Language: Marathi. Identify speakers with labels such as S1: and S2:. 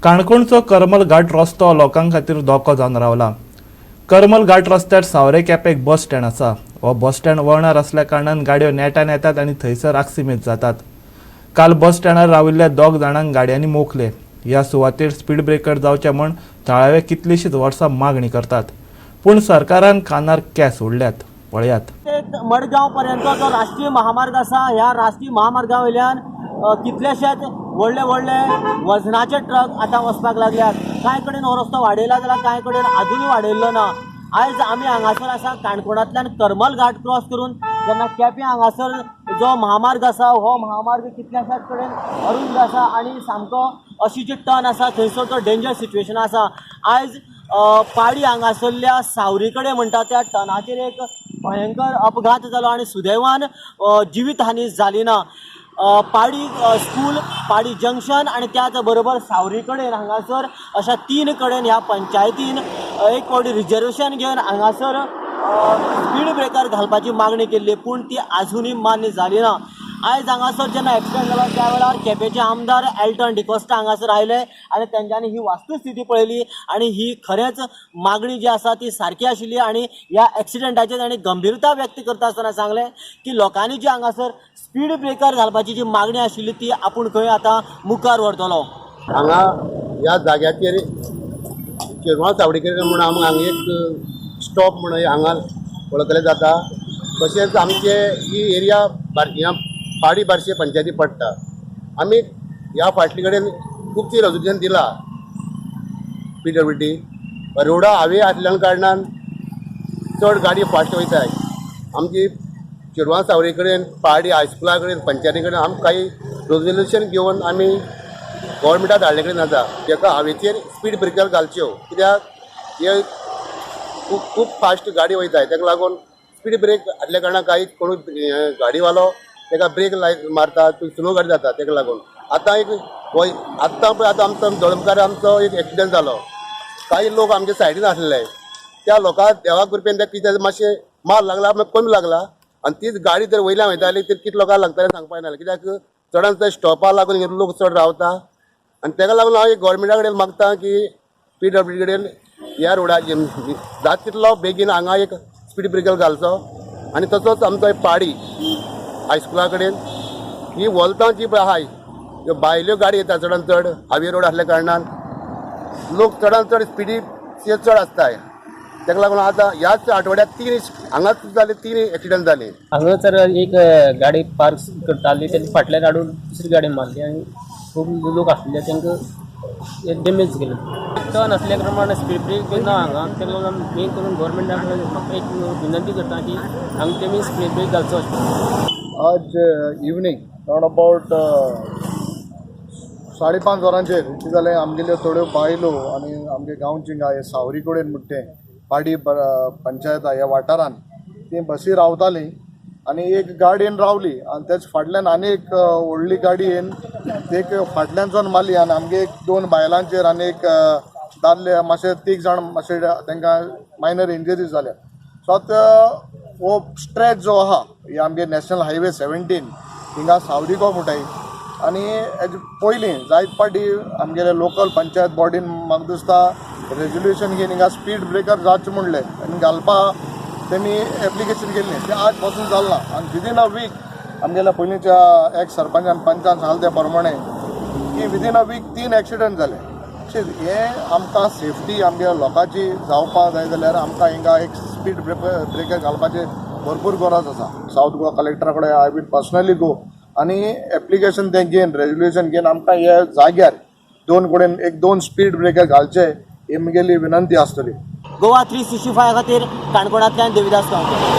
S1: काणकोणचो करमल घाट रस्तो लोकां खातीर धोको जावन रावला। करमल घाट रस्त्यार सावरे केपें बस स्टँड आसा। हो बस स्टँड वळणार असल्या कारणान गाडयो नेटान येतात आनी थंयसर आकसीमीत जातात। काल बस स्टँडार राविल्ल्या 2 जाणांक गाडयांनी मोखले। ह्या सुवातेर स्पीड ब्रेकर जावचे म्हूण थळावे कितलींशींच वर्सां मागणी करतात, पूण सरकारान कानार केंस ओडल्यात। पळयात।
S2: मडगांव पर्यंत जो राष्ट्रीय महामार्ग आसा, ह्या राष्ट्रीय महामार्गा वयल्यान कितलेशेच व्हडले वजनाचे ट्रक आतां वचपाक लागल्यात। कांय कडेन हो रस्तो वाडयला जाल्यार कांय कडेन आजुनूय वाडयल्लो ना। आयज आमी हांगासर आसा काणकोणांतल्यान करमल घाट क्रॉस करून जेन्ना केपें हांगासर जो महामार्ग आसा, हो महामार्ग कितल्याशाच कडेन अरुंद आसा आनी सामको अशी जी टर्न आसा थंयसर तो डेंजर सिच्युएशन आसा। आयज पाडी हांगासरल्या सावरी कडेन म्हणटा त्या टर्नाचेर एक भयंकर अपघात जालो आनी सुदैवान जिवीत हानी जाली ना। पाडी स्कूल, पाडी जंक्शन आनी त्याच बरोबर सावरी कडेन हांगासर अशा 3 कडेन ह्या पंचायतीन एक फावटी रिजर्वेशन घेवन हांगासर स्पीड ब्रेकर घालपाची मागणी केल्ली, पूण ती आजुनूय मान्य जाली ना। आयज हांगासर जेन्ना एक्सिडेंट जालो त्या वेळार केपेंचे आमदार एल्टन डिकोस्टा हांगासर आयले आनी तेंच्यांनी ही वास्तुस्थिती पळयली आनी ही खरेंच मागणी जी आसा ती सारकी आशिल्ली आनी ह्या एक्सिडेंटाचेर तांणी गंभीरता व्यक्त करता आसतना सांगलें की लोकांनी जी हांगासर स्पीड ब्रेकर घालपाची जी मागणी आशिल्ली ती आपूण खंय आतां मुखार व्हरतलो।
S3: हांगा ह्या जाग्याचेर चेडवां सावडीकर म्हूण हांगा एक स्टॉप म्हणून हांगा वळखलें जाता। तशेंच आमचे ही एरिया पाडी बार्शे पंचायती पडटा। आमी ह्या फाटले कडेन खुबशी रेजोल्युशन दिला PWD, रोडा हायवे आसल्या कारणान चड गाडी फास्ट वयताय। आमची चेडवां सावरी कडेन पाडी हायस्कुला कडेन पंचायती कडेन आमकां काही रेजोल्युशन घेवन आमी गव्हर्मेंटाक धाडले कडेन आसा ताका हायवेचेर स्पीड ब्रेकर घालच्यो, कित्याक हे खूब फास्ट गाडी वयताय ताका लागून स्पीड ब्रेक आसल्या कारणान काही कोण गाडीवालो ताका ब्रेक मारता, स्लो गाडी जाता ताका लागून। आतां आमचो दळमकार आमचो एक एक्सिडेंट जालो। काही लोक आमच्या सायडीन आसले, त्या लोकांक देवा कृपेन त्या कितें मातशें मार लागला, कमी लागला आनी तीच गाडी जर वयल्यान वयताली तर कितले लोकांक लागताले सांगपाक येना, कित्याक चडान चड स्टॉपाक लागून हे लोक चड रावता आनी ताका लागून हांव एक गव्हर्मेंटा कडेन मागता की PWD कडेन ह्या रोडाचेर जाता तितलो बेगीन हांगा एक स्पीड ब्रेकर घालचो। आनी तसोच आमचो पाडी हायस्कुला कडेन ही वॉल्तां जी पळय आहाय ह्यो भायल्यो गाडी येता चडान चड हायवे रोड आसल्या कारणान लोक चडान चड स्पिडीचेर चड आसताय। ताका लागून आतां ह्याच आठवड्यात 3 हांगाच जाले 3 एक्सिडेंट जाले।
S4: हांगासर एक गाडी पार्क करताली तेणी फाटल्यान हाडून दुसरी गाडी मारली आनी खूब लोक आसले तांकां डॅमेज केलें। टर्न आसल्या प्रमाणे स्पीड ब्रेक ना हांगा, ताका लागून मेन करून गव्हर्मेंटाक म्हाका एक विनंती करता की हांगा तेमी स्पीड ब्रेक घालचो।
S5: आज इवनिंग राउंड अबाउट 5:30 वरांचेर कितें जालें, आमगेल्यो थोड्यो बायलो आनी आमगे गांवची हे सावरी कडेन म्हणटे पाडी पंचायत ह्या वाठारान ती बसी रावताली आनी एक गाडयेन रावली आनी तेच फाटल्यान आनी एक व्हडली गाडी येवन एक फाटल्यानच्यान मारली आनी आमगे 2 बायलांचेर आनी एक दादले मातशे 3 जाण मातशे तांकां मायनर इंजरीज जाल्या। सो हो स्ट्रेच जो आहा ही आमगे नॅशनल हायवे 17 हिंगा सावरी गो म्हणटाय आनी हेजे पयलीं जायत फाटी आमगेले लोकल पंचायत बॉडीन म्हाका दिसता रेजोल्युशन घेवन हिंगा स्पीड ब्रेकर जावचें म्हणलें आनी घालपा तेमी एप्लिकेशन केल्लें, तें आज पासून जालें ना। आनी विदीन अ वीक आमगेल्या पयलींच्या एक्स सरपंचान पंचान सांगलें त्या प्रमाणे की विदीन अ वीक 3 एक्सिडेंट जाले। हें आमकां सेफ्टी आमच्या लोकांची जावपाक जाय जाल्यार आमकां हिंगा एक स्पीड ब्रेकर घालपाची भरपूर गरज आसा। सावथ गोवा कलेक्टरा कडेन आय वील पर्सनली गो आनी एप्लिकेशन तें घेवन रेजोल्युशन घेवन आमकां ह्या जाग्यार 2 कडेन एक 2 स्पीड ब्रेकर घालचे ही म्हगेली विनंती आसतली।
S2: गोवा 365 खातीर काणकोणांतल्यान देविदास गांवकर।